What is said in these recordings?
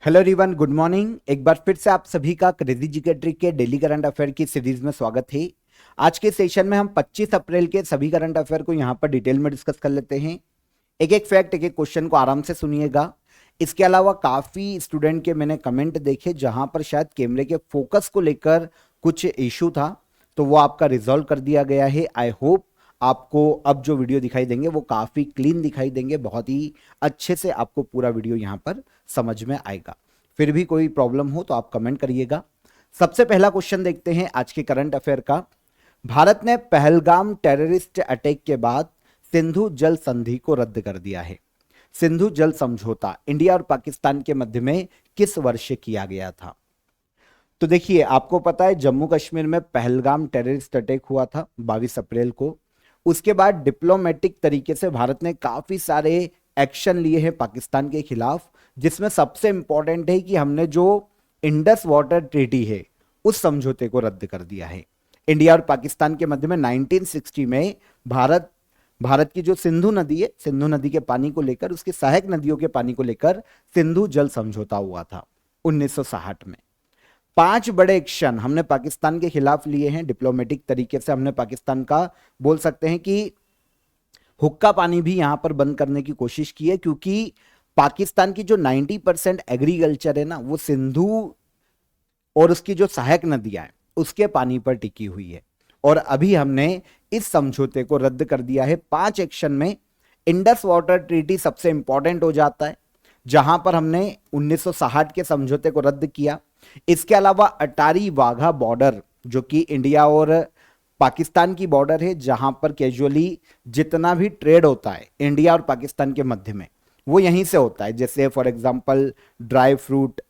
Hello everyone, good morning. एक बार फिर से आप सभी का क्रेजी जीके ट्रिक के डेली करंट अफेयर की सीरीज में स्वागत है। आज के सेशन में हम 25 अप्रैल के सभी करंट अफेयर को यहां पर डिटेल में डिस्कस कर लेते हैं। एक एक फैक्ट, एक एक क्वेश्चन को आराम से सुनिएगा। इसके अलावा काफी स्टूडेंट के मैंने कमेंट देखे जहां पर शायद कैमरे के फोकस को लेकर कुछ इशू था, तो वो आपका रिजॉल्व कर दिया गया है। आई होप आपको अब जो वीडियो दिखाई देंगे वो काफी क्लीन दिखाई देंगे, बहुत ही अच्छे से आपको पूरा वीडियो यहां पर समझ में आएगा। फिर भी कोई प्रॉब्लम हो तो आप कमेंट करिएगा। सबसे पहला क्वेश्चन देखते हैं आज के करंट अफेयर का। भारत ने पहलगाम टेररिस्ट अटैक के बाद सिंधु जल संधि को रद्द कर दिया है। सिंधु जल समझौता इंडिया और पाकिस्तान के मध्य में किस वर्ष किया गया था? तो देखिए, आपको पता है जम्मू कश्मीर में पहलगाम टेररिस्ट अटैक हुआ था 22 अप्रैल को। उसके बाद डिप्लोमेटिक तरीके से भारत ने काफी सारे एक्शन लिए हैं पाकिस्तान के खिलाफ, जिसमें सबसे इंपॉर्टेंट है कि हमने जो इंडस वाटर ट्रीटी है उस समझौते को रद्द कर दिया है। इंडिया और पाकिस्तान के मध्य में 1960 में भारत की जो सिंधु नदी है, सिंधु नदी के पानी को लेकर, उसकी सहायक नदियों के पानी को लेकर सिंधु जल समझौता हुआ था 1960 में। 5 बड़े एक्शन हमने पाकिस्तान के खिलाफ लिए हैं। डिप्लोमेटिक तरीके से हमने पाकिस्तान का बोल सकते हैं कि हुक्का पानी भी यहां पर बंद करने की कोशिश की है, क्योंकि पाकिस्तान की जो 90% एग्रीकल्चर है ना, वो सिंधु और उसकी जो सहायक नदियां हैं उसके पानी पर टिकी हुई है। और अभी हमने इस समझौते को रद्द कर दिया है 5 एक्शन में। इंडस वाटर ट्रीटी सबसे इंपॉर्टेंट हो जाता है, जहां पर हमने 1960 के समझौते को रद्द किया। इसके अलावा अटारी वाघा बॉर्डर, जो कि इंडिया और पाकिस्तान की बॉर्डर है, जहां पर कैजुअली जितना भी ट्रेड होता है इंडिया और पाकिस्तान के मध्य में, वो यहीं से होता है। जैसे for example dry fruit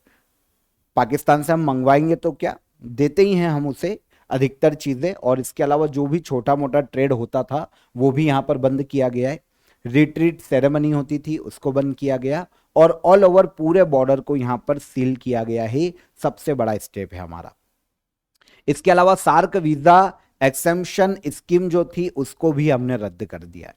Pakistan से हम मंगवाएंगे तो क्या देते ही हैं हम उसे अधिकतर चीजें, और इसके अलावा जो भी छोटा मोटा ट्रेड होता था वो भी यहां पर बंद किया गया है। रिट्रीट सेरेमनी होती थी उसको बंद किया गया, और ऑल ओवर पूरे बॉर्डर को यहां पर सील किया गया है। सबसे बड़ा स्टेप है हमारा। इसके अलावा सार्क वीजा एक्सेम्पशन स्कीम जो थी उसको भी हमने रद्द कर दिया है।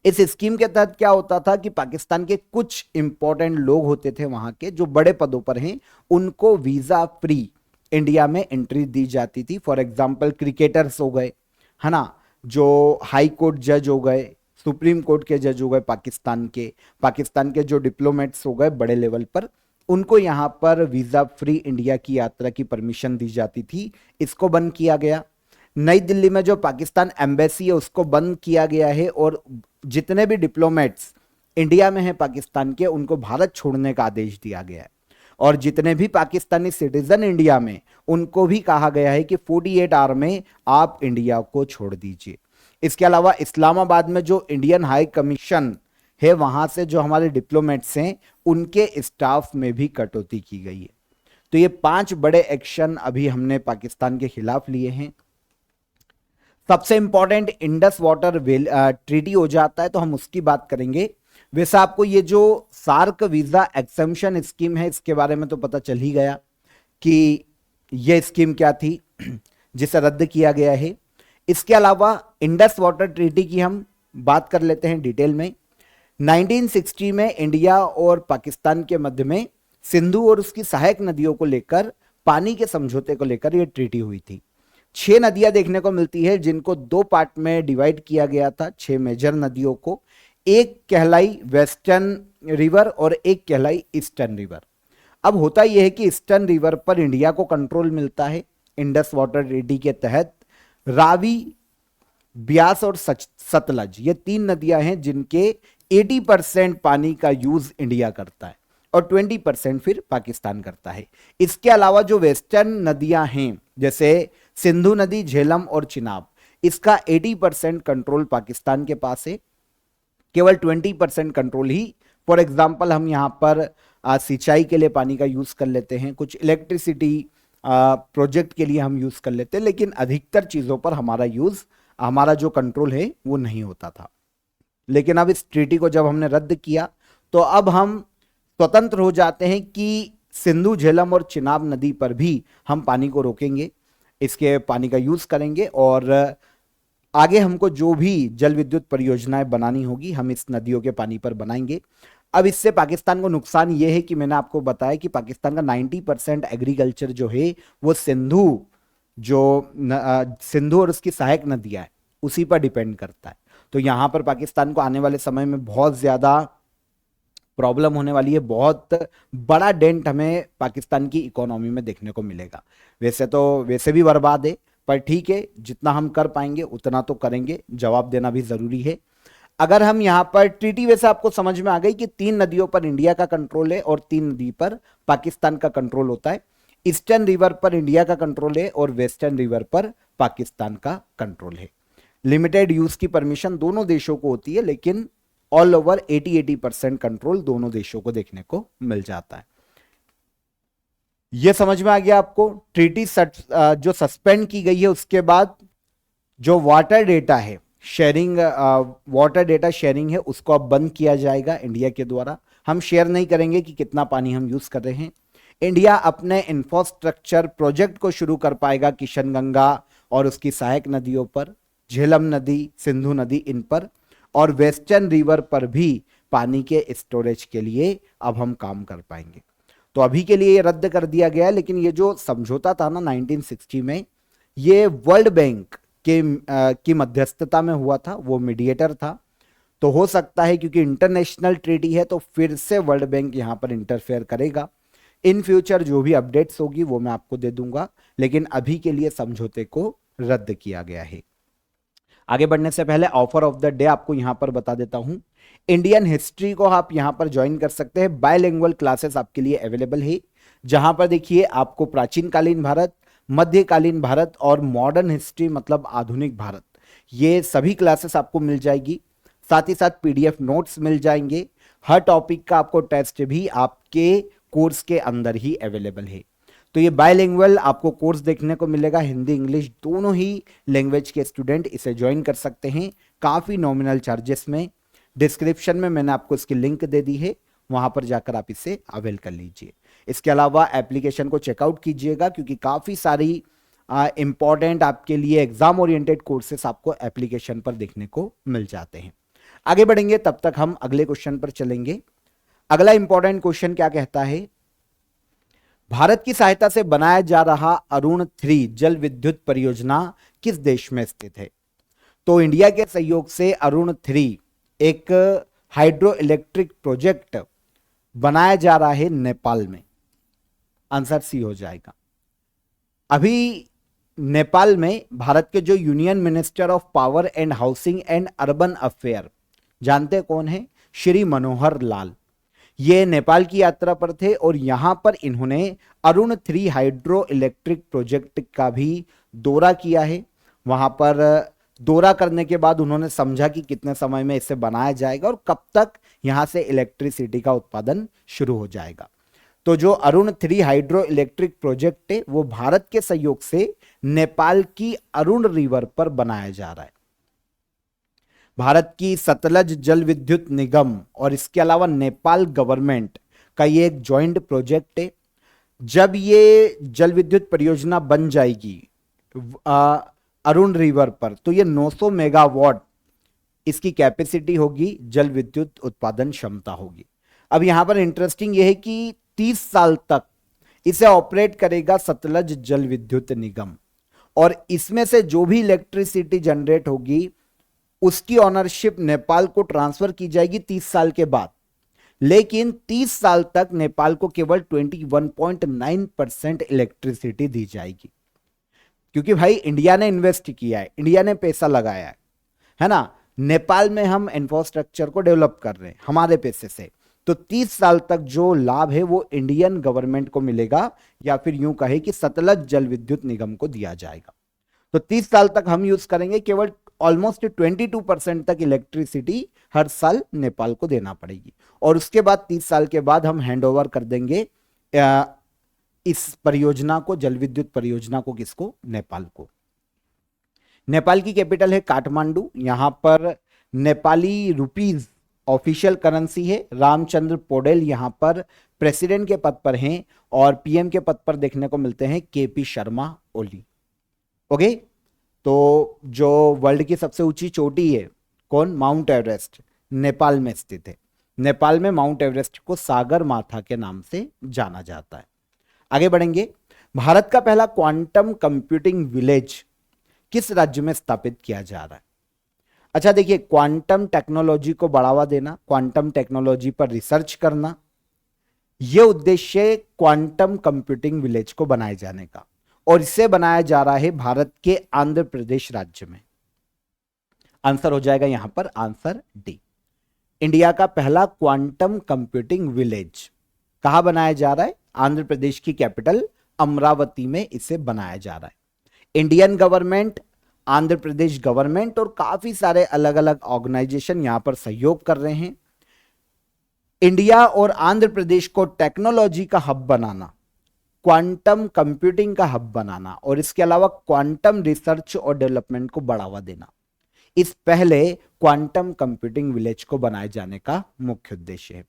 इस स्कीम के तहत क्या होता था कि पाकिस्तान के कुछ इंपॉर्टेंट लोग होते थे वहां के, जो बड़े पदों पर हैं, उनको वीजा फ्री इंडिया में एंट्री दी जाती थी। फॉर एग्जांपल क्रिकेटर्स हो गए, है ना, जो हाई कोर्ट जज हो गए, सुप्रीम कोर्ट के जज हो गए पाकिस्तान के जो डिप्लोमेट्स हो गए बड़े लेवल पर, उनको यहां पर वीजा फ्री इंडिया की यात्रा की परमिशन दी जाती थी। इसको बंद किया गया। नई दिल्ली में जो पाकिस्तान एम्बेसी है उसको बंद किया गया है, और जितने भी डिप्लोमेट्स इंडिया में हैं पाकिस्तान के, उनको भारत छोड़ने का आदेश दिया गया है। और जितने भी पाकिस्तानी सिटीजन इंडिया में, उनको भी कहा गया है कि 48 आवर में आप इंडिया को छोड़ दीजिए। इसके अलावा इस्लामाबाद में जो इंडियन हाई कमीशन है, वहां से जो हमारे डिप्लोमेट्स हैं उनके स्टाफ में भी कटौती की गई है। तो ये 5 बड़े एक्शन अभी हमने पाकिस्तान के खिलाफ लिए हैं। सबसे इंपॉर्टेंट इंडस वाटर ट्रीटी हो जाता है तो हम उसकी बात करेंगे। वैसे आपको ये जो सार्क वीजा एक्सेम्पशन स्कीम है इसके बारे में तो पता चल ही गया कि ये स्कीम क्या थी जिसे रद्द किया गया है। इसके अलावा इंडस वाटर ट्रीटी की हम बात कर लेते हैं डिटेल में। 1960 में इंडिया और पाकिस्तान के मध्य में सिंधु और उसकी सहायक नदियों को लेकर, पानी के समझौते को लेकर यह ट्रीटी हुई थी। 6 नदियां देखने को मिलती है जिनको 2 पार्ट में डिवाइड किया गया था, 6 मेजर नदियों को। एक कहलाई वेस्टर्न रिवर और एक कहलाई ईस्टर्न रिवर। अब होता यह है कि ईस्टर्न रिवर पर इंडिया को कंट्रोल मिलता है इंडस वाटर ट्रीटी के तहत। रावी, ब्यास और सतलज, ये 3 नदियां हैं जिनके 80% पानी का यूज इंडिया करता है और 20% फिर पाकिस्तान करता है। इसके अलावा जो वेस्टर्न नदियां हैं जैसे सिंधु नदी, झेलम और चिनाब, इसका 80% कंट्रोल पाकिस्तान के पास है। केवल 20% कंट्रोल ही, फॉर एग्जांपल हम यहां पर सिंचाई के लिए पानी का यूज कर लेते हैं, कुछ इलेक्ट्रिसिटी प्रोजेक्ट के लिए हम यूज कर लेते हैं, लेकिन अधिकतर चीजों पर हमारा जो कंट्रोल है वो नहीं होता था। लेकिन अब इस ट्रीटी को जब हमने रद्द किया तो अब हम स्वतंत्र हो जाते हैं कि सिंधु, झेलम और चिनाब नदी पर भी हम पानी को रोकेंगे, इसके पानी का यूज करेंगे, और आगे हमको जो भी जल विद्युत परियोजनाएं बनानी होगी हम इस नदियों के पानी पर बनाएंगे। अब इससे पाकिस्तान को नुकसान ये है कि मैंने आपको बताया कि पाकिस्तान का 90% एग्रीकल्चर जो है वो सिंधु और उसकी सहायक नदियां है उसी पर डिपेंड करता है। तो यहां पर पाकिस्तान को आने वाले समय में बहुत ज्यादा प्रॉब्लम होने वाली है, बहुत बड़ा डेंट हमें पाकिस्तान की इकोनॉमी में देखने को मिलेगा। वैसे भी बर्बाद है, पर ठीक है, जितना हम कर पाएंगे उतना तो करेंगे, जवाब देना भी जरूरी है। अगर हम यहाँ पर ट्रीटी, वैसे आपको समझ में आ गई कि 3 नदियों पर इंडिया का कंट्रोल है और 3 नदी पर पाकिस्तान का कंट्रोल होता है। ईस्टर्न रिवर पर इंडिया का कंट्रोल है और वेस्टर्न रिवर पर पाकिस्तान का कंट्रोल है। लिमिटेड यूज की परमिशन दोनों देशों को होती है, लेकिन ऑल ओवर 80% कंट्रोल दोनों देशों को देखने को मिल जाता है। यह समझ में आ गया आपको। ट्रीटी जो सस्पेंड की गई है उसके बाद जो वाटर डेटा है शेयरिंग, वाटर डेटा शेयरिंग है उसको अब बंद किया जाएगा इंडिया के द्वारा। हम शेयर नहीं करेंगे कि कितना पानी हम यूज कर रहे हैं। इंडिया अपने इंफ्रास्ट्रक्चर प्रोजेक्ट को शुरू कर पाएगा किशन गंगा और उसकी सहायक नदियों पर, झेलम नदी, सिंधु नदी, इन पर, और वेस्टर्न रिवर पर भी पानी के स्टोरेज के लिए अब हम काम कर पाएंगे। तो अभी के लिए ये रद्द कर दिया गया है, लेकिन ये जो समझौता था ना 1960 में, ये वर्ल्ड बैंक की मध्यस्थता में हुआ था, वो मीडिएटर था। तो हो सकता है क्योंकि इंटरनेशनल ट्रीटी है तो फिर से वर्ल्ड बैंक यहां पर इंटरफेयर करेगा। इन फ्यूचर जो भी अपडेट्स होगी वो मैं आपको दे दूंगा, लेकिन अभी के लिए समझौते को रद्द किया गया है। आगे बढ़ने से पहले ऑफर ऑफ द डे आपको यहां पर बता देता हूं। इंडियन हिस्ट्री को आप यहां पर ज्वाइन कर सकते हैं। बायलिंगुअल क्लासेस आपके लिए अवेलेबल है, जहां पर देखिए आपको प्राचीन कालीन भारत, मध्यकालीन भारत और मॉडर्न हिस्ट्री मतलब आधुनिक भारत, ये सभी क्लासेस आपको मिल जाएगी। साथ ही साथ पीडीएफ नोट्स मिल जाएंगे। हर टॉपिक का आपको टेस्ट भी आपके कोर्स के अंदर ही अवेलेबल है। तो ये बायलिंगुअल आपको कोर्स देखने को मिलेगा, हिंदी इंग्लिश दोनों ही लैंग्वेज के स्टूडेंट इसे ज्वाइन कर सकते हैं काफी नॉमिनल चार्जेस में। डिस्क्रिप्शन में मैंने आपको इसकी लिंक दे दी है, वहां पर जाकर आप इसे अवेल कर लीजिए। इसके अलावा एप्लीकेशन को चेकआउट कीजिएगा, क्योंकि काफी सारी इंपॉर्टेंट आपके लिए एग्जाम ओरिएंटेड कोर्सेस आपको एप्लीकेशन पर देखने को मिल जाते हैं। आगे बढ़ेंगे, तब तक हम अगले क्वेश्चन पर चलेंगे। अगला इंपॉर्टेंट क्वेश्चन क्या कहता है, भारत की सहायता से बनाया जा रहा अरुण 3 जल विद्युत परियोजना किस देश में स्थित है? तो इंडिया के सहयोग से अरुण 3 एक हाइड्रो इलेक्ट्रिक प्रोजेक्ट बनाया जा रहा है नेपाल में। आंसर सी हो जाएगा। अभी नेपाल में भारत के जो union minister of power and housing and urban affair, जानते कौन है? श्री मनोहर लाल। ये नेपाल की यात्रा पर थे और यहां पर इन्होंने अरुण 3 हाइड्रो इलेक्ट्रिक प्रोजेक्ट का भी दौरा किया है। वहां पर दौरा करने के बाद उन्होंने समझा कि कितने समय में इसे बनाया जाएगा और कब तक यहां से इलेक्ट्रिसिटी का उत्पादन शुरू हो जाएगा। तो जो अरुण 3 हाइड्रो इलेक्ट्रिक प्रोजेक्ट है वो भारत के सहयोग से नेपाल की अरुण रिवर पर बनाया जा रहा है। भारत की सतलज जल विद्युत निगम और इसके अलावा नेपाल गवर्नमेंट का ये एक जॉइंट प्रोजेक्ट है। जब ये जल विद्युत परियोजना बन जाएगी अरुण रिवर पर, तो ये 900 मेगावाट इसकी कैपेसिटी होगी, जल विद्युत उत्पादन क्षमता होगी। अब यहां पर इंटरेस्टिंग ये है कि 30 साल तक इसे ऑपरेट करेगा सतलज जल विद्युत निगम, और इसमें से जो भी इलेक्ट्रिसिटी जनरेट होगी उसकी ऑनरशिप नेपाल को ट्रांसफर की जाएगी 30 साल के बाद। लेकिन 30 साल तक नेपाल को केवल 21.9% इलेक्ट्रिसिटी दी जाएगी, क्योंकि भाई इंडिया ने इन्वेस्ट किया है, इंडिया ने पैसा लगाया है ना। नेपाल में हम इंफ्रास्ट्रक्चर को डेवलप कर रहे हैं हमारे पैसे से, तो 30 साल तक जो लाभ है वो इंडियन गवर्नमेंट को मिलेगा, या फिर यूं कहे कि सतलज जल विद्युत निगम को दिया जाएगा। तो 30 साल तक हम यूज करेंगे, केवल ऑलमोस्ट 22% तक इलेक्ट्रिसिटी हर साल नेपाल को देना पड़ेगी, और उसके बाद 30 साल के बाद हम हैंडओवर कर देंगे इस परियोजना को, जल विद्युत परियोजना को, किसको? नेपाल को। नेपाल की कैपिटल है काठमांडू। यहां पर नेपाली रुपीज ऑफिशियल करेंसी है। रामचंद्र पौडेल यहां पर प्रेसिडेंट के पद पर हैं और पीएम के पद पर देखने को मिलते हैं केपी शर्मा ओली। ओके, तो जो वर्ल्ड की सबसे ऊंची चोटी है, कौन? माउंट एवरेस्ट, नेपाल में स्थित है। नेपाल में माउंट एवरेस्ट को सागर माथा के नाम से जाना जाता है। आगे बढ़ेंगे। भारत का पहला क्वांटम कंप्यूटिंग विलेज किस राज्य में स्थापित किया जा रहा है? अच्छा देखिए, क्वांटम टेक्नोलॉजी को बढ़ावा देना, क्वांटम टेक्नोलॉजी पर रिसर्च करना, यह उद्देश्य क्वांटम कंप्यूटिंग विलेज को बनाए जाने का, और इसे बनाया जा रहा है भारत के आंध्र प्रदेश राज्य में। आंसर हो जाएगा यहां पर आंसर डी। इंडिया का पहला क्वांटम कंप्यूटिंग विलेज कहां बनाया जा रहा है? आंध्र प्रदेश की कैपिटल अमरावती में इसे बनाया जा रहा है। Indian government, Andhra Pradesh government और काफी सारे अलग अलग ऑर्गेनाइजेशन यहां पर सहयोग कर रहे हैं। इंडिया और आंध्र प्रदेश को टेक्नोलॉजी का हब बनाना, क्वांटम कंप्यूटिंग का हब बनाना और इसके अलावा क्वांटम रिसर्च और डेवलपमेंट को बढ़ावा देना, इस पहले क्वांटम कंप्यूटिंग विलेज को बनाए जाने का मुख्य उद्देश्य है।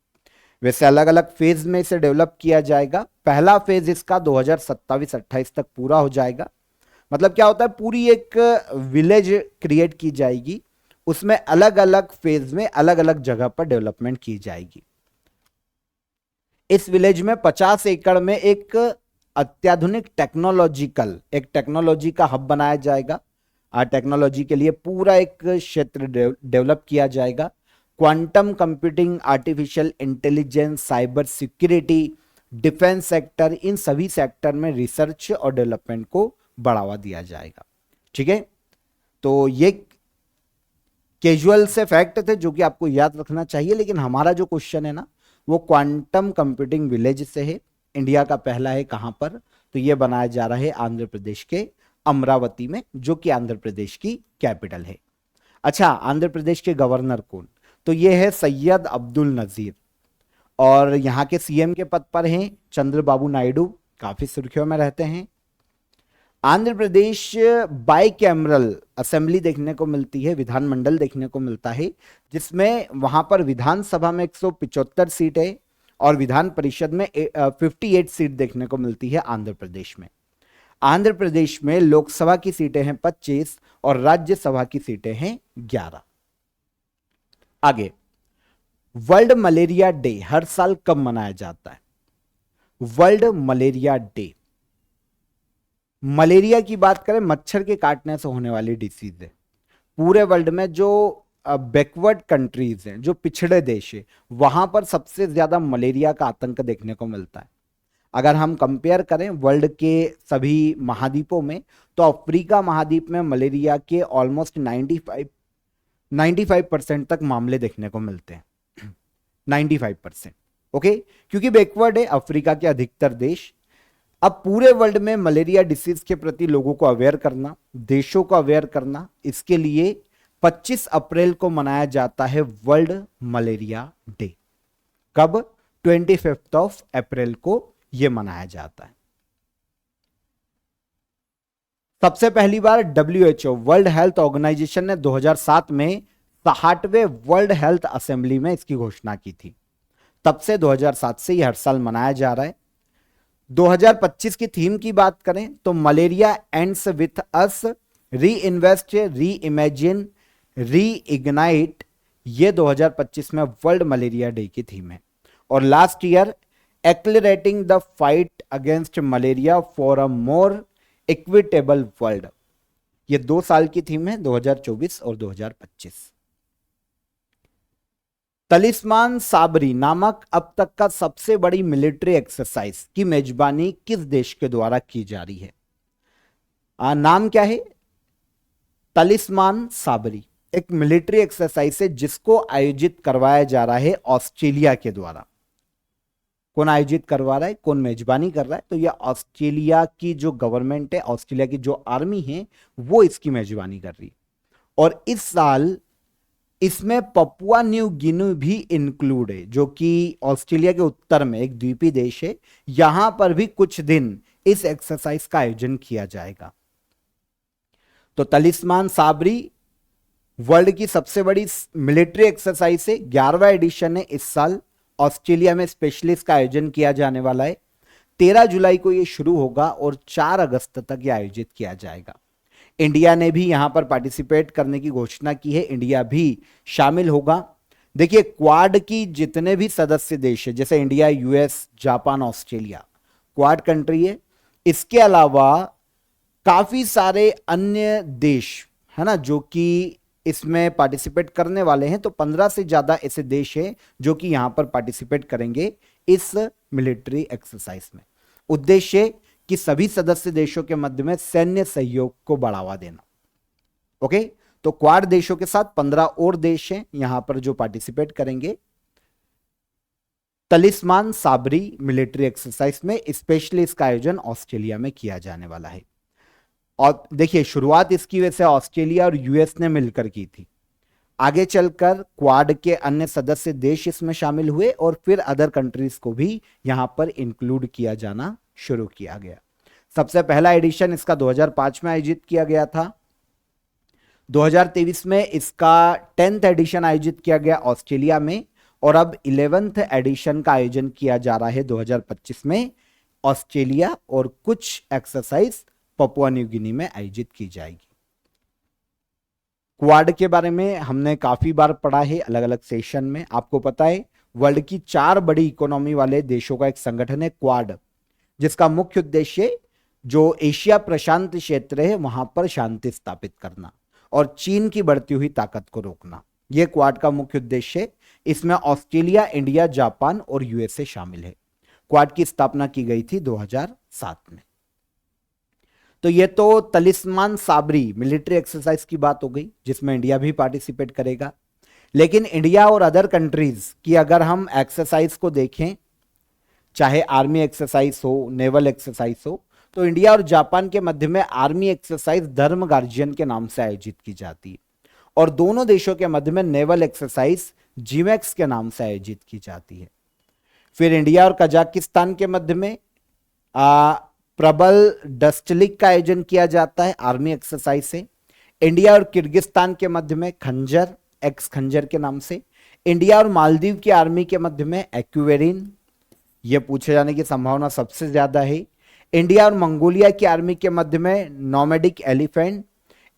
वैसे अलग अलग फेज में इसे डेवलप किया जाएगा। पहला फेज इसका 2027-28 तक पूरा हो जाएगा। मतलब क्या होता है, पूरी एक विलेज क्रिएट की जाएगी, उसमें अलग अलग फेज में अलग अलग जगह पर डेवलपमेंट की जाएगी। इस विलेज में 50 एकड़ में एक अत्याधुनिक टेक्नोलॉजी का हब बनाया जाएगा। टेक्नोलॉजी के लिए पूरा एक क्षेत्र डेवलप किया जाएगा। Quantum computing, artificial intelligence, cyber security, defence sector, इन सभी सेक्टर में रिसर्च और डेवलपमेंट को बढ़ावा दिया जाएगा। ठीक है, तो ये कैजुअल से फैक्ट थे जो कि आपको याद रखना चाहिए, लेकिन हमारा जो क्वेश्चन है ना वो क्वांटम कंप्यूटिंग विलेज से है। इंडिया का पहला है कहां पर? तो ये बनाया जा रहा है आंध्र प्रदेश के अमरावती में, जो कि आंध्र प्रदेश की कैपिटल है। अच्छा, आंध्र प्रदेश के गवर्नर कौन? तो ये है सैयद अब्दुल नजीर, और यहाँ के सीएम के पद पर हैं चंद्रबाबू नायडू, काफी सुर्खियों में रहते हैं। आंध्र प्रदेश बाइकैमरल असेंबली देखने को मिलती है, विधानमंडल देखने को मिलता है, जिसमें वहां पर विधानसभा में 175 सीट है और विधान परिषद में 58 सीट देखने को मिलती है आंध्र प्रदेश में। आंध्र प्रदेश में लोकसभा की सीटें हैं 25 और राज्यसभा की सीटें हैं 11। आगे, वर्ल्ड मलेरिया डे हर साल कब मनाया जाता है? वर्ल्ड मलेरिया डे, मलेरिया की बात करें, मच्छर के काटने से होने वाली डिसीज है। पूरे वर्ल्ड में जो बैकवर्ड कंट्रीज हैं, जो पिछड़े देश है, वहां पर सबसे ज्यादा मलेरिया का आतंक देखने को मिलता है। अगर हम कंपेयर करें वर्ल्ड के सभी महाद्वीपों में, तो अफ्रीका महाद्वीप में मलेरिया के ऑलमोस्ट 95% तक मामले देखने को मिलते हैं। 95%, ओके, क्योंकि बैकवर्ड है अफ्रीका के अधिकतर देश। अब पूरे वर्ल्ड में मलेरिया डिसीज के प्रति लोगों को अवेयर करना, देशों को अवेयर करना, इसके लिए 25 अप्रैल को मनाया जाता है वर्ल्ड मलेरिया डे। कब? 25 अप्रैल को यह मनाया जाता है। सबसे पहली बार WHO वर्ल्ड हेल्थ ऑर्गेनाइजेशन ने 2007 में 60वें वर्ल्ड हेल्थ असेंबली में इसकी घोषणा की थी। तब से 2007 से यह हर साल मनाया जा रहा है। 2025 की थीम की बात करें तो मलेरिया एंड्स विथ अस, री इन्वेस्ट, री इमेजिन, री इग्नाइट, ये 2025 में वर्ल्ड मलेरिया डे की थीम है। और last year accelerating the fight against malaria for a more equitable world, ये 2 साल की थीम है, 2024 और 2025। तलिस्मान साबरी नामक अब तक का सबसे बड़ी मिलिट्री एक्सरसाइज की मेजबानी किस देश के द्वारा की जा रही है? नाम क्या है? तलिस्मान साबरी एक मिलिट्री एक्सरसाइज है जिसको आयोजित करवाया जा रहा है ऑस्ट्रेलिया के द्वारा। कौन आयोजित करवा रहा है, कौन मेजबानी कर रहा है? तो यह ऑस्ट्रेलिया की जो गवर्नमेंट है, ऑस्ट्रेलिया की जो आर्मी है, वो इसकी मेजबानी कर रही है। और इस साल इसमें पपुआ न्यू गिनी भी इंक्लूड है, जो कि ऑस्ट्रेलिया के उत्तर में एक द्वीपीय देश है। यहां पर भी कुछ दिन इस एक्सरसाइज का आयोजन किया जाएगा। तो तलिस्मान साबरी वर्ल्ड की सबसे बड़ी मिलिट्री एक्सरसाइज है, 11वां एडिशन है। इस साल ऑस्ट्रेलिया में स्पेशली इसका आयोजन किया जाने वाला है। 13 जुलाई को यह शुरू होगा और 4 अगस्त तक यह आयोजित किया जाएगा। इंडिया ने भी यहां पर पार्टिसिपेट करने की घोषणा की है, इंडिया भी शामिल होगा। देखिए क्वाड की जितने भी सदस्य देश है, जैसे India, US, Japan, Australia, quad country है। इसके अलावा काफी सारे अन्य देश है ना जो कि इसमें पार्टिसिपेट करने वाले हैं। तो 15 से ज्यादा ऐसे देश हैं जो कि यहां पर पार्टिसिपेट करेंगे इस मिलिट्री एक्सरसाइज में। उद्देश्य कि सभी सदस्य देशों के मध्य में सैन्य सहयोग को बढ़ावा देना। ओके, तो क्वाड देशों के साथ 15 और देश हैं यहां पर जो पार्टिसिपेट करेंगे तलिस्मान साबरी मिलिट्री एक्सरसाइज में। स्पेशली इसका आयोजन ऑस्ट्रेलिया में किया जाने वाला है। और देखिए शुरुआत इसकी वजह से ऑस्ट्रेलिया और यूएस ने मिलकर की थी। आगे चलकर क्वाड के अन्य सदस्य देश इसमें शामिल हुए और फिर अदर कंट्रीज को भी यहां पर इंक्लूड किया जाना शुरू किया गया। सबसे पहला एडिशन इसका 2005 में आयोजित किया गया था। 2023 में इसका 10th एडिशन आयोजित किया गया ऑस्ट्रेलिया में, और अब 11th एडिशन का आयोजन किया जा रहा है 2025 में ऑस्ट्रेलिया, और कुछ एक्सरसाइज पपुआ न्यू गिनी में आयोजित की जाएगी। क्वाड के बारे में हमने काफी बार पढ़ा है अलग अलग सेशन में। आपको पता है वर्ल्ड की 4 बड़ी इकोनॉमी वाले देशों का एक संगठन है क्वाड, जिसका मुख्य उद्देश्य जो एशिया प्रशांत क्षेत्र है वहां पर शांति स्थापित करना और चीन की बढ़ती हुई ताकत को रोकना। यह क्वाड का मुख्य उद्देश्य है। इसमें ऑस्ट्रेलिया, इंडिया, जापान और यूएसए शामिल है। क्वाड की स्थापना की गई थी 2007 में। तो ये तो तलिस्मान साबरी मिलिट्री एक्सरसाइज की बात हो गई जिसमें इंडिया भी पार्टिसिपेट करेगा। लेकिन इंडिया और अदर कंट्रीज की अगर हम एक्सरसाइज को देखें, चाहे आर्मी एक्सरसाइज हो, नेवल एक्सरसाइज हो, तो इंडिया और जापान के मध्य में आर्मी एक्सरसाइज धर्म गार्जियन के नाम से आयोजित की जाती है, और दोनों देशों के मध्य में नेवल एक्सरसाइज जीमैक्स के नाम से आयोजित की जाती है। फिर इंडिया और कजाकिस्तान के मध्य में प्रबल डस्टलिक का आयोजन किया जाता है आर्मी एक्सरसाइज से। इंडिया और किर्गिस्तान के मध्य में खंजर, एक्स खंजर के नाम से। इंडिया और मालदीव की आर्मी के मध्य में एक्वेरिन, यह पूछे जाने की संभावना सबसे ज्यादा है। इंडिया और मंगोलिया की आर्मी के मध्य में नोमैडिक एलिफेंट।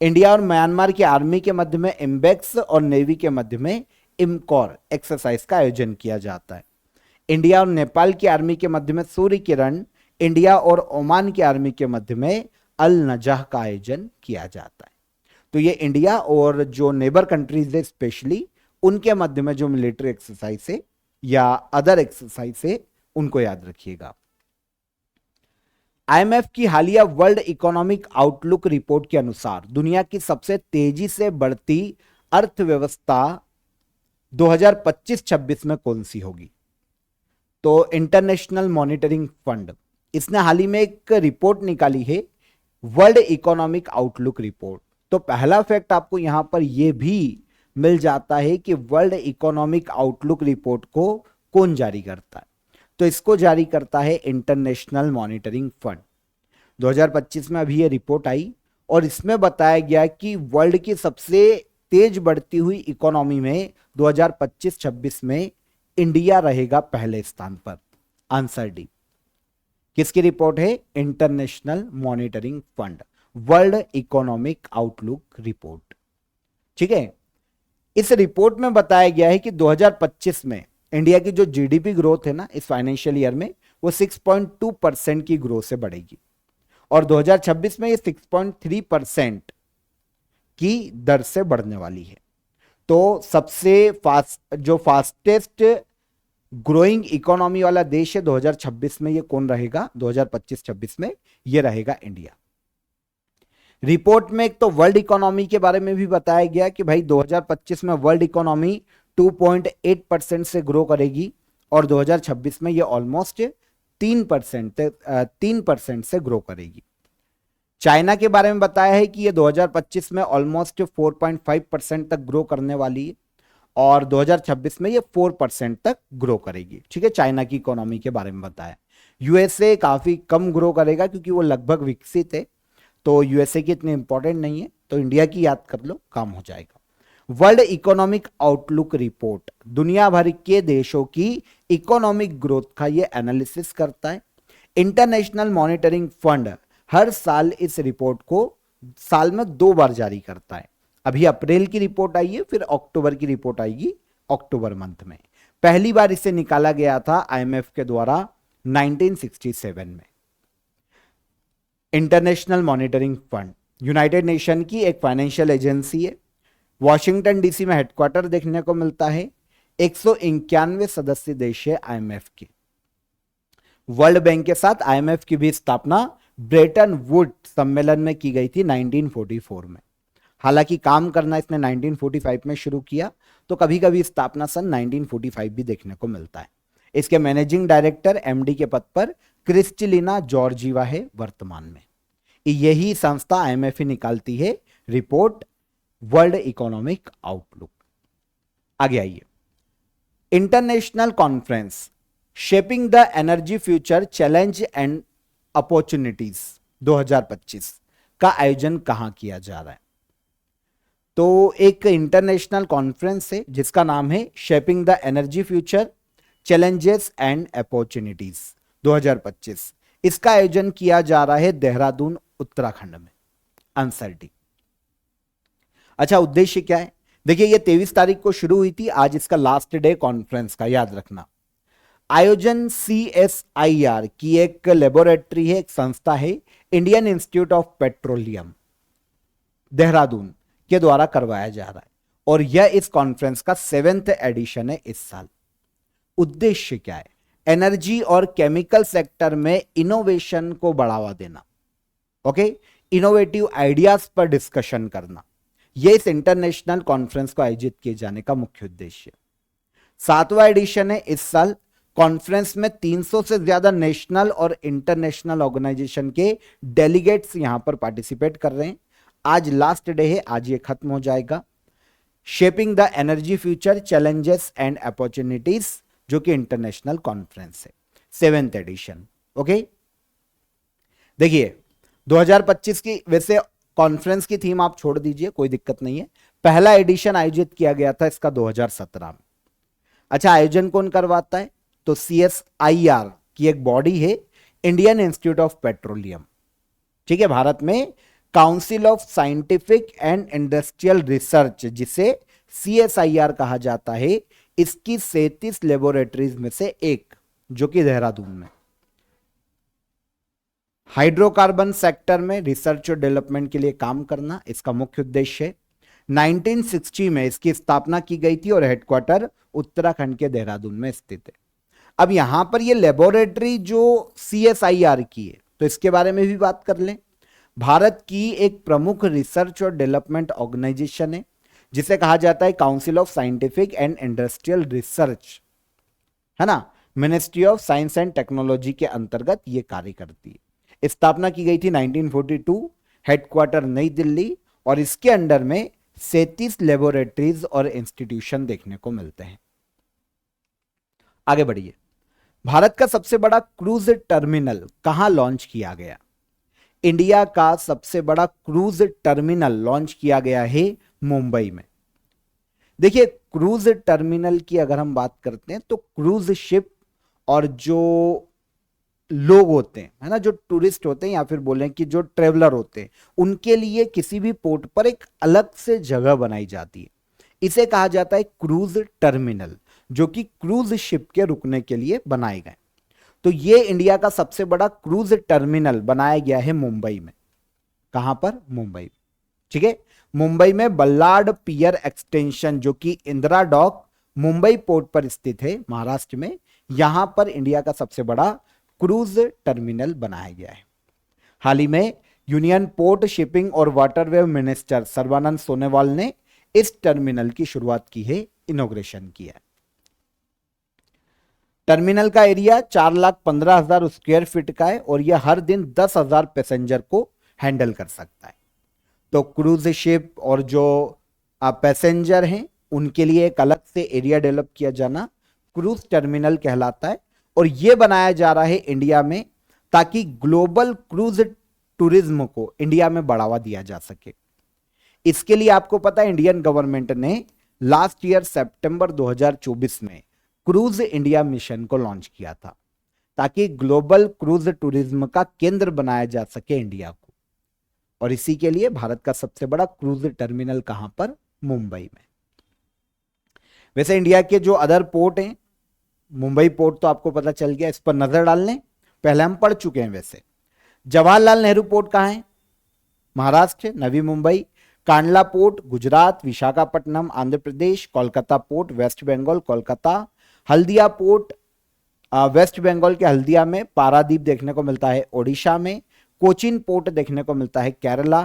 इंडिया और म्यांमार की आर्मी के मध्य में इम्बेक्स, और नेवी के मध्य में इमकॉर एक्सरसाइज का आयोजन किया जाता है। इंडिया और नेपाल की आर्मी के मध्य में सूर्य किरण। इंडिया और ओमान की आर्मी के मध्य में अल नजह का आयोजन किया जाता है। तो ये इंडिया और जो नेबर कंट्रीज है स्पेशली उनके मध्य में जो मिलिट्री एक्सरसाइज है या अदर एक्सरसाइज है उनको याद रखिएगा। आईएमएफ की हालिया वर्ल्ड इकोनॉमिक आउटलुक रिपोर्ट के अनुसार दुनिया की सबसे तेजी से बढ़ती अर्थव्यवस्था 2025-26 में कौन सी होगी? तो इंटरनेशनल मॉनिटरिंग फंड इसने हाल ही में एक रिपोर्ट निकाली है, वर्ल्ड इकोनॉमिक आउटलुक रिपोर्ट। तो पहला फैक्ट आपको यहां पर यह भी मिल जाता है कि वर्ल्ड इकोनॉमिक आउटलुक रिपोर्ट को कौन जारी करता है। तो इसको जारी करता है इंटरनेशनल मॉनिटरिंग फंड। 2025 में अभी ये रिपोर्ट आई और इसमें बताया गया कि वर्ल्ड की सबसे तेज बढ़ती हुई इकोनॉमी में 2025-26 में इंडिया रहेगा पहले स्थान पर। Answer D. किसकी रिपोर्ट है? International monitoring fund, world economic outlook report. ठीक है, इस रिपोर्ट में बताया गया है कि 2025 में इंडिया की जो जीडीपी ग्रोथ है ना इस फाइनेंशियल ईयर में वो 6.2% की ग्रोथ से बढ़ेगी, और 2026 में ये 6.3% की दर से बढ़ने वाली है। तो सबसे फास्टेस्ट ग्रोइंग इकोनॉमी वाला देश है 2026 में ये कौन रहेगा? 2025-26 में ये रहेगा इंडिया। रिपोर्ट में एक तो वर्ल्ड इकोनॉमी के बारे में भी बताया गया कि भाई 2025 में वर्ल्ड इकोनॉमी 2.8% से ग्रो करेगी और 2026 में ये ऑलमोस्ट 3% से ग्रो करेगी। चाइना के बारे में बताया है कि ये 2025 में ऑलमोस्ट 4.5% तक ग्रो करने वाली है और 2026 में ये 4% तक ग्रो करेगी। ठीक है, चाइना की इकोनॉमी के बारे में बताया। यूएसए काफी कम ग्रो करेगा क्योंकि वो लगभग विकसित है, तो यूएसए की इतनी इंपॉर्टेंट नहीं है, तो इंडिया की याद कर लो, काम हो जाएगा। वर्ल्ड इकोनॉमिक आउटलुक रिपोर्ट दुनिया भर के देशों की इकोनॉमिक ग्रोथ का ये एनालिसिस करता है। इंटरनेशनल मॉनिटरिंग फंड हर साल इस रिपोर्ट को साल में 2 बार जारी करता है। अभी अप्रैल की रिपोर्ट आई है, फिर अक्टूबर की रिपोर्ट आएगी अक्टूबर मंथ में। पहली बार इसे निकाला गया था आईएमएफ के द्वारा 1967 में। International monitoring fund United nation की एक फाइनेंशियल एजेंसी है। वॉशिंगटन डीसी में हेडक्वार्टर देखने को मिलता है। 191 सदस्य देश है आईएमएफ के। वर्ल्ड बैंक के साथ आईएमएफ की भी स्थापना ब्रेटन वुड्स सम्मेलन में की गई थी 1944 में। हालांकि काम करना इसने 1945 में शुरू किया, तो कभी कभी स्थापना सन 1945 भी देखने को मिलता है। इसके मैनेजिंग डायरेक्टर एमडी के पद पर क्रिस्टलिना जॉर्जीवा है वर्तमान में। यही संस्था आईएमएफ ही निकालती है रिपोर्ट वर्ल्ड इकोनॉमिक आउटलुक। आगे आइए, international conference shaping the energy future challenge and opportunities 2025 का आयोजन कहां किया जा रहा है? तो एक इंटरनेशनल कॉन्फ्रेंस है जिसका नाम है shaping the energy future challenges and opportunities 2025। इसका आयोजन किया जा रहा है देहरादून उत्तराखंड में, अनसर्टी। अच्छा, उद्देश्य क्या है? देखिए, ये 23 तारीख को शुरू हुई थी, आज इसका लास्ट डे कॉन्फ्रेंस का, याद रखना। आयोजन CSIR की एक लेबोरेटरी है, एक संस्था है, Indian institute of petroleum Dehradun के द्वारा करवाया जा रहा है और यह इस कॉन्फ्रेंस का 7th एडिशन है इस साल। उद्देश्य क्या है? एनर्जी और केमिकल सेक्टर में इनोवेशन को बढ़ावा देना, ओके, इनोवेटिव आइडियाज पर डिस्कशन करना, यह इस इंटरनेशनल कॉन्फ्रेंस को आयोजित किए जाने का मुख्य उद्देश्य। 7वां एडिशन है इस साल। कॉन्फ्रेंस में 300 से ज्यादा नेशनल और इंटरनेशनल ऑर्गेनाइजेशन के डेलीगेट्स यहां पर पार्टिसिपेट कर रहे हैं। आज लास्ट डे है, आज ये खत्म हो जाएगा। Shaping the energy future challenges and opportunities, जो कि इंटरनेशनल कॉन्फ्रेंस है, 7th एडिशन। ओके, देखिए 2025 की वैसे कॉन्फ्रेंस की थीम आप छोड़ दीजिए, कोई दिक्कत नहीं है। पहला एडिशन आयोजित किया गया था इसका 2017 में। अच्छा, आयोजन कौन करवाता है? तो CSIR की एक बॉडी है, इंडियन इंस्टीट्यूट ऑफ पेट्रोलियम, ठीक है। भारत में council of scientific and industrial research, जिसे CSIR कहा जाता है, इसकी 37 लेबोरेटरीज में से एक, जो कि देहरादून में। हाइड्रोकार्बन सेक्टर में रिसर्च और डेवलपमेंट के लिए काम करना इसका मुख्य उद्देश्य है। 1960 में इसकी स्थापना की गई थी और हेडक्वार्टर उत्तराखंड के देहरादून में स्थित है। अब यहां पर ये लेबोरेटरी जो CSIR की है, तो इसके बारे में भी बात कर लें। भारत की एक प्रमुख रिसर्च और डेवलपमेंट ऑर्गेनाइजेशन है, जिसे कहा जाता है council of scientific and industrial research, है ना। Ministry of science and technology के अंतर्गत ये कार्य करती है। स्थापना की गई थी 1942, हेडक्वार्टर नई दिल्ली, और इसके अंडर में 37 लेबोरेटरीज और इंस्टीट्यूशन देखने को मिलते हैं। आगे बढ़िए, भारत का सबसे बड़ा क्रूज टर्मिनल कहां लॉन्च किया गया? इंडिया का सबसे बड़ा क्रूज टर्मिनल लॉन्च किया गया है मुंबई में। देखिए, क्रूज टर्मिनल की अगर हम बात करते हैं तो क्रूज शिप और जो लोग होते हैं, है ना, जो टूरिस्ट होते हैं या फिर बोलें कि जो ट्रेवलर होते हैं, उनके लिए किसी भी पोर्ट पर एक अलग से जगह बनाई जाती है। इसे कहा जाता है क्रूज टर्मिनल, जो कि क्रूज शिप के रुकने के लिए बनाए गए। तो ये इंडिया का सबसे बड़ा क्रूज टर्मिनल बनाया गया है मुंबई में। कहां पर? मुंबई में, ठीक है। मुंबई में बल्लाड पियर एक्सटेंशन, जो कि इंदिरा डॉक मुंबई पोर्ट पर स्थित है महाराष्ट्र में, यहां पर इंडिया का सबसे बड़ा क्रूज टर्मिनल बनाया गया है। हाल ही में यूनियन पोर्ट, शिपिंग और वाटरवे मिनिस्टर सर्बानंद सोनोवाल ने इस टर्मिनल की शुरुआत की है, इनॉग्रेशन किया है। टर्मिनल का एरिया 4,15,000 स्क्वायर फीट का है और यह हर दिन 10,000 पैसेंजर को हैंडल कर सकता है। तो क्रूज शिप और जो पैसेंजर हैं उनके लिए एक अलग से एरिया डेवलप किया जाना क्रूज टर्मिनल कहलाता है, और यह बनाया जा रहा है इंडिया में ताकि ग्लोबल क्रूज टूरिज्म को इंडिया में बढ़ावा दिया जा सके। इसके लिए आपको पता है इंडियन गवर्नमेंट ने लास्ट ईयर सितंबर 2024 में क्रूज इंडिया मिशन को लॉन्च किया था, ताकि ग्लोबल क्रूज टूरिज्म का केंद्र बनाया जा सके इंडिया को। और इसी के लिए भारत का सबसे बड़ा क्रूज टर्मिनल कहां पर? मुंबई में। वैसे इंडिया के जो अदर पोर्ट हैं, मुंबई पोर्ट तो आपको पता चल गया, इस पर नजर डाल लें, पहले हम पढ़ चुके हैं। वैसे जवाहरलाल नेहरू पोर्ट कहाँ है? Maharashtra, Navi Mumbai. Kandla port Gujarat, Visakhapatnam Andhra Pradesh, Kolkata port West Bengal Kolkata, Haldia port West Bengal के हल्दिया में, पारादीप देखने को मिलता है ओडिशा में, कोचिन पोर्ट देखने को मिलता है केरला,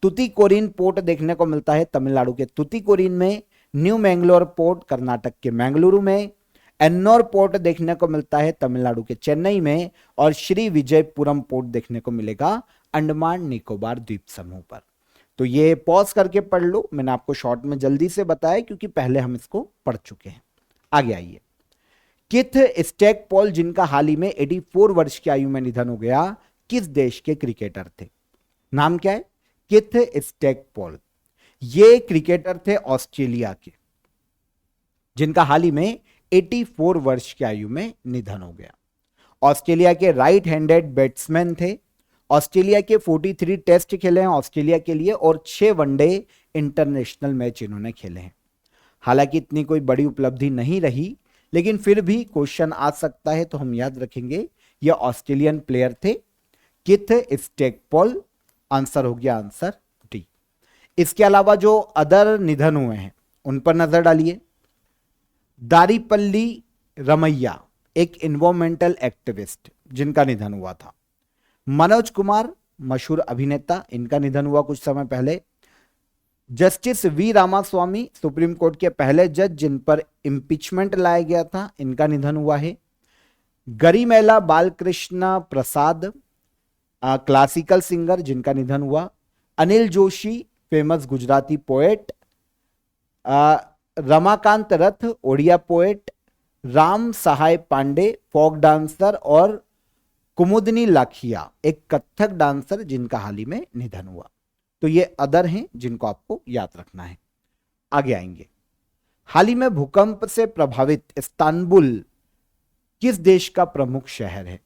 तुतीकोरिन पोर्ट देखने को मिलता है तमिलनाडु के तुतीकोरिन में, न्यू मैंगलोर पोर्ट कर्नाटक के मैंगलुरु में, एन्नोर पोर्ट देखने को मिलता है तमिलनाडु के चेन्नई में, और श्री विजयपुरम पोर्ट देखने को मिलेगा अंडमान निकोबार द्वीप समूह पर। तो ये पॉज करके पढ़ लो, मैंने आपको शॉर्ट में जल्दी से बताया क्योंकि पहले हम इसको पढ़ चुके हैं। आगे आइए, किथ स्टैकपोल जिनका हाल ही में 84 वर्ष की आयु में निधन हो गया, किस देश के क्रिकेटर थे? नाम क्या है? किथ स्टैकपोल। ये क्रिकेटर थे ऑस्ट्रेलिया के, जिनका हाल ही में 84 वर्ष की आयु में निधन हो गया। ऑस्ट्रेलिया के राइट हैंडेड बैट्समैन थे। ऑस्ट्रेलिया के 43 टेस्ट खेले हैं ऑस्ट्रेलिया के लिए, और 6 वनडे इंटरनेशनल मैच इन्होंने खेले हैं। हालांकि इतनी कोई बड़ी उपलब्धि नहीं रही, लेकिन फिर भी क्वेश्चन आ सकता है तो हम याद रखेंगे ये ऑस्ट्रेलियन प्लेयर थे, किथ स्टैकपोल। आंसर हो गया आंसर डी। इसके अलावा जो अदर निधन हुए हैं उन पर नजर डालिए। दारीपल्ली रमैया, एक इन्वायरमेंटल एक्टिविस्ट जिनका निधन हुआ था। मनोज कुमार, मशहूर अभिनेता, इनका निधन हुआ कुछ समय पहले। Justice V Ramaswamy, supreme court के पहले जज जिन पर इंपीचमेंट लाया गया था, इनका निधन हुआ है। गरिमेला बालकृष्ण प्रसाद, क्लासिकल सिंगर, जिनका निधन हुआ। Anil Joshi, famous Gujarati poet. Ramakant Rath, Odia poet. Ram Sahay Pandey, folk dancer. और कुमुदनी लाखिया, एक कथक डांसर, जिनका हाल ही में निधन हुआ। तो ये अदर हैं जिनको आपको याद रखना है। आगे आएंगे, हाल ही में भूकंप से प्रभावित इस्तांबुल किस देश का प्रमुख शहर है?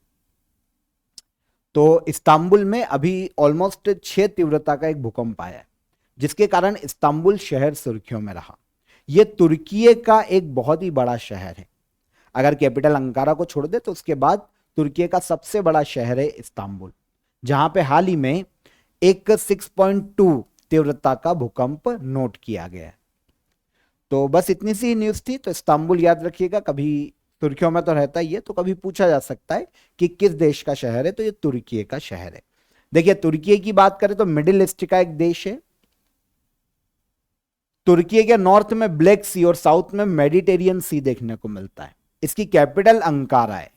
तो इस्तांबुल में अभी ऑलमोस्ट 6 तीव्रता का एक भूकंप आया है, जिसके कारण इस्तांबुल शहर सुर्खियों में रहा। यह तुर्की का एक बहुत ही बड़ा शहर है। अगर कैपिटल अंकारा को छोड़ दे तो उसके बाद तुर्की का सबसे बड़ा शहर है इस्तांबुल, जहां पे हाल ही में एक 6.2 तीव्रता का भूकंप नोट किया गया है। तो बस इतनी सी न्यूज थी। तो इस्तांबुल याद रखिएगा, कभी तुर्कियों में तो रहता ही है, तो कभी पूछा जा सकता है कि किस देश का शहर है, तो ये तुर्की का शहर है। देखिए, तुर्की की बात करें तो मिडिल ईस्ट का एक देश है। तुर्की के नॉर्थ में ब्लैक सी और साउथ में मेडिटेरियन सी देखने को मिलता है। इसकी कैपिटल अंकारा है।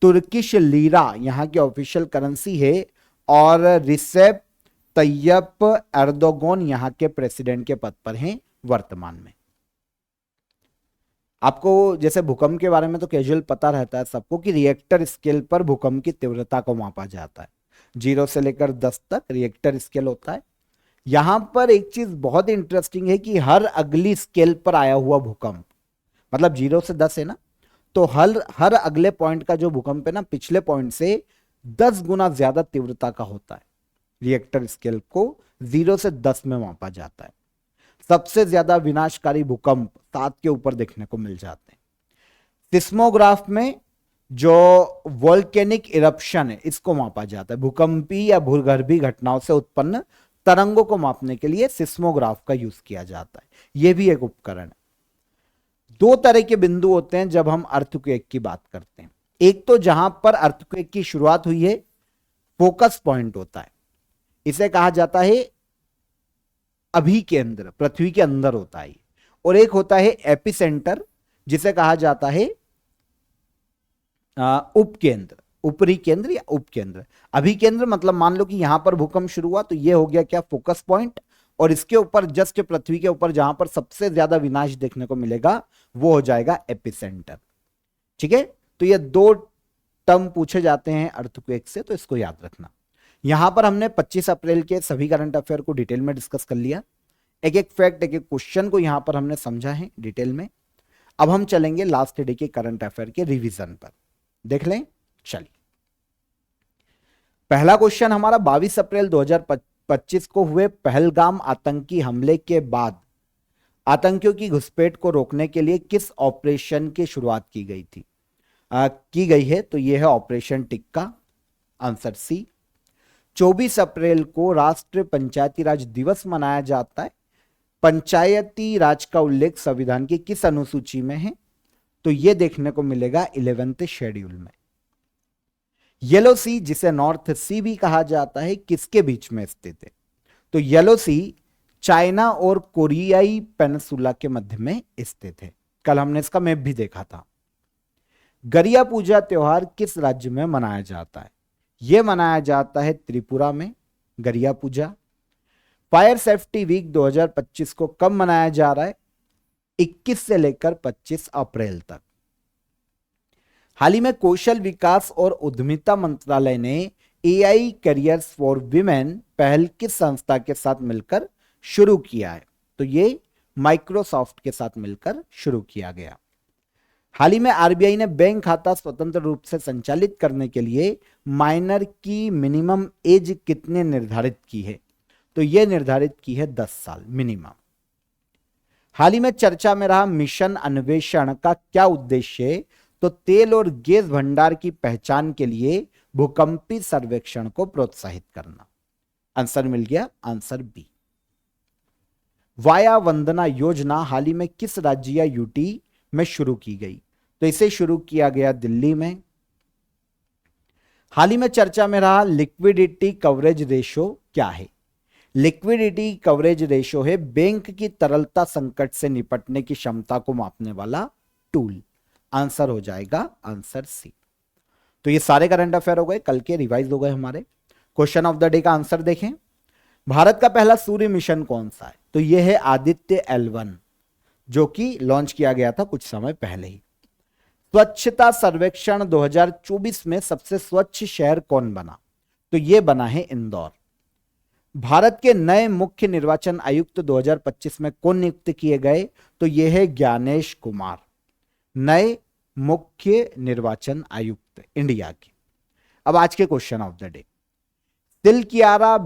तुर्किश लीरा यहां की ऑफिशियल करेंसी है, और रिसेप तैयप एर्दोगन यहां के प्रेसिडेंट के पद पर हैं वर्तमान में। आपको जैसे भूकंप के बारे में तो कैजुअल पता रहता है सबको कि रिएक्टर स्केल पर भूकंप की तीव्रता को मापा जाता है। 0 से लेकर 10 तक रिएक्टर स्केल होता है। यहां पर एक चीज बहुत इंटरेस्टिंग है कि हर अगली स्केल पर आया हुआ भूकंप, मतलब 0 से 10 है ना, तो हर अगले पॉइंट का जो भूकंप है ना, पिछले पॉइंट से 10 गुना ज्यादा तीव्रता का होता है। रिएक्टर स्केल को 0 से 10 में मापा जाता है। सबसे ज्यादा विनाशकारी भूकंप 7 के ऊपर देखने को मिल जाते हैं। सिस्मोग्राफ में जो वोल्केनिक इरप्शन है, इसको मापा जाता है। भूकंपी या भूगर्भीय घटनाओं से उत्पन्न तरंगों को मापने के लिए सिस्मोग्राफ का यूज किया जाता है। यह भी एक उपकरण है। 2 तरह के बिंदु होते हैं जब हम अर्थक्वेक की बात करते हैं। एक तो जहां पर अर्थक्वेक की शुरुआत हुई है, फोकस पॉइंट होता है, इसे कहा जाता है अभिकेंद्र, पृथ्वी के अंदर होता है। और एक होता है एपिसेंटर, जिसे कहा जाता है उपकेंद्र, ऊपरी केंद्र या उपकेंद्र। अभिकेंद्र मतलब मान लो कि यहां पर भूकंप शुरू हुआ, तो यह हो गया क्या, फोकस पॉइंट। और इसके ऊपर जस्ट पृथ्वी के ऊपर जहां पर सबसे ज्यादा विनाश देखने को मिलेगा वो हो जाएगा एपिसेंटर। ठीक है, तो ये 2 टर्म पूछे जाते हैं अर्थक्वेक से, तो इसको याद रखना। यहां पर हमने 25 अप्रैल के सभी करंट अफेयर को डिटेल में डिस्कस कर लिया। एक एक फैक्ट, एक एक क्वेश्चन को यहां पर हमने समझा है डिटेल में। अब हम चलेंगे लास्ट डे के करंट अफेयर के रिवीजन पर। देख लें, चलिए। पहला क्वेश्चन हमारा 22 अप्रैल 2025 को हुए पहलगाम आतंकी हमले के बाद आतंकियों की घुसपैठ को रोकने के लिए किस ऑपरेशन की शुरुआत की गई थी? की गई है, तो यह है ऑपरेशन टिक्का, आंसर सी। 24 अप्रैल को राष्ट्रीय पंचायती राज दिवस मनाया जाता है। पंचायती राज का उल्लेख संविधान की किस अनुसूची में है? तो यह देखने को मिलेगा 11th शेड्यूल में। येलो सी, जिसे नॉर्थ सी भी कहा जाता है, किसके बीच में स्थित है? तो येलो सी चाइना और कोरियाई पेनिसुला के मध्य में स्थित है। कल हमने इसका मैप भी देखा था। गरिया पूजा त्योहार किस राज्य में मनाया जाता है? यह मनाया जाता है त्रिपुरा में, गरिया पूजा। फायर सेफ्टी वीक 2025 को कब मनाया जा रहा है? 21 से लेकर 25 अप्रैल तक। हाल ही में कौशल विकास और उद्यमिता मंत्रालय ने एआई करियर्स फॉर विमेन पहल किस संस्था के साथ मिलकर शुरू किया है? तो ये माइक्रोसॉफ्ट के साथ मिलकर शुरू किया गया। हाल ही में आरबीआई ने बैंक खाता स्वतंत्र रूप से संचालित करने के लिए माइनर की मिनिमम एज कितने निर्धारित की है? तो यह निर्धारित की है 10 साल मिनिमम। हाल ही में चर्चा में रहा मिशन अन्वेषण का क्या उद्देश्य है? तो तेल और गैस भंडार की पहचान के लिए भूकंपी सर्वेक्षण को प्रोत्साहित करना। आंसर मिल गया, answer B. Via Vandana Yojana हाल ही में किस राज्य या यूटी में शुरू की गई? तो इसे शुरू किया गया दिल्ली में। हाल ही में चर्चा में रहा लिक्विडिटी कवरेज रेशो क्या है? लिक्विडिटी कवरेज रेशो है बैंक की तरलता संकट से निपटने की क्षमता को मापने वाला टूल। आंसर हो जाएगा आंसर सी। तो ये सारे करंट अफेयर हो गए, कल के रिवाइज हो गए हमारे। क्वेश्चन ऑफ द डे का आंसर देखें। भारत का पहला सूर्य मिशन कौन सा है? तो यह है आदित्य L1, जो कि लॉन्च किया गया था कुछ समय पहले ही। स्वच्छता सर्वेक्षण 2024 में सबसे स्वच्छ शहर कौन बना? तो यह बना है इंदौर। भारत के नए मुख्य निर्वाचन आयुक्त 2025 में कौन नियुक्त किए गए? तो यह है ज्ञानेश कुमार, नए मुख्य निर्वाचन आयुक्त इंडिया के। अब आज के question of the day. Silkyara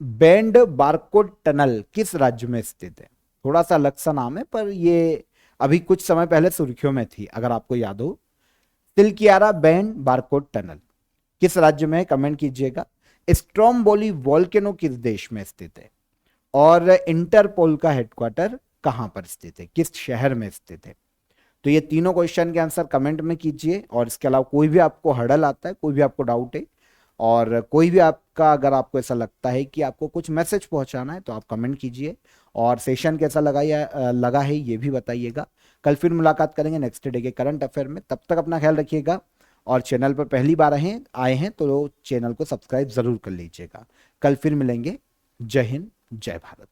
bend Barkot tunnel किस राज्य में स्थित है? थोड़ा सा अलग सा नाम है, पर ये अभी कुछ समय पहले सुर्खियों में थी, अगर आपको याद हो। तिलकियारा बैंड बारकोड टनल किस राज्य में है? कमेंट कीजिएगा। स्ट्रोम्बोली वोल्केनो किस देश में स्थित है? और इंटरपोल का हेडक्वार्टर कहां पर स्थित है, किस शहर में स्थित है? तो ये तीनों क्वेश्चन के आंसर कमेंट में कीजिए। और इसके अलावा कोई भी आपको हर्डल आता है, कोई भी आपको डाउट है, और कोई भी आपका अगर आपको ऐसा लगता है कि आपको कुछ मैसेज पहुंचाना है, तो आप कमेंट कीजिए। और सेशन कैसा लगा है ये भी बताइएगा। कल फिर मुलाकात करेंगे नेक्स्ट डे के करंट अफेयर में। तब तक अपना ख्याल रखिएगा, और चैनल पर पहली बार आए हैं तो चैनल को सब्सक्राइब जरूर कर लीजिएगा। कल फिर मिलेंगे। जय हिंद, जय भारत।